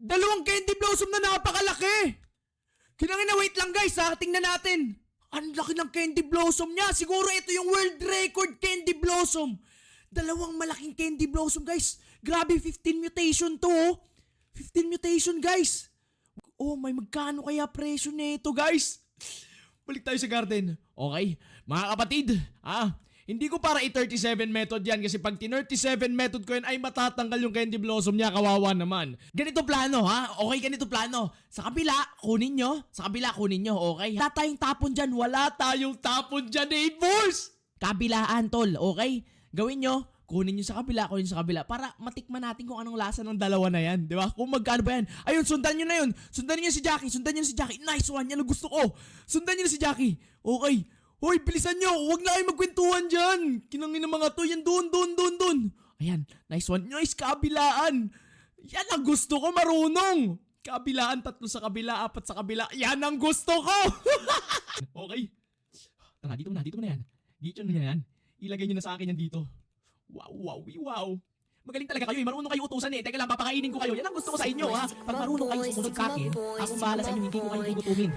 Dalawang candy blossom na napakalaki! Kinangin na wait lang guys ha, tingnan natin. Ang laki ng candy blossom niya. Siguro ito yung world record candy blossom. Dalawang malaking candy blossom guys. Grabe 15 mutation to oh. 15 mutation guys. Oh my, magkano kaya presyo nito guys? Balik tayo sa garden. Okay, mga kapatid, hindi ko para i-37 method yan kasi pag ti-37 method ko yan ay matatanggal yung candy blossom niya, kawawa naman. Ganito plano ha? Okay, ganito plano. Sa kabila, kunin nyo. Sa kabila, kunin nyo, okay? Wala tayong tapon dyan. Wala tayong tapon dyan, neighbors! Kabilaan, tol, okay? Gawin nyo. Kunin nyo sa kabila, para matikman natin kung anong lasa ng dalawa na yan, di ba? Kung magkano ba yan. Ayun, sundan nyo na yun. Sundan nyo si Jackie. Nice one, yan ang gusto ko. Sundan nyo na si Jackie. Okay. Hoy, bilisan nyo. Huwag na kayo magkwentuhan dyan. Kinangin ng mga to. Yan, doon. Ayan, nice one. Nice, kabilaan. Yan ang gusto ko, marunong. Kabilaan, 3 sa kabila, 4 sa kabila. Yan ang gusto ko. Okay. Tara, dito mo na yan. Dito na yan. Ilagay nyo na sa akin yan dito. Wow. Magaling talaga kayo eh. Marunong kayo utusan eh. Teka lang, papakainin ko kayo. Yan ang gusto ko sa inyo ha. Pag marunong kayo sumunod sa akin, akong bahala sa inyo. Hindi ko kayo gugutumin.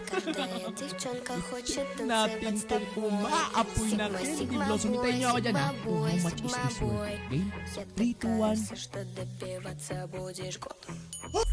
Natin kung umaapoy na candy blossom. Hintayin nyo ako dyan ha. How much is this one? Okay? 3, 2, 1.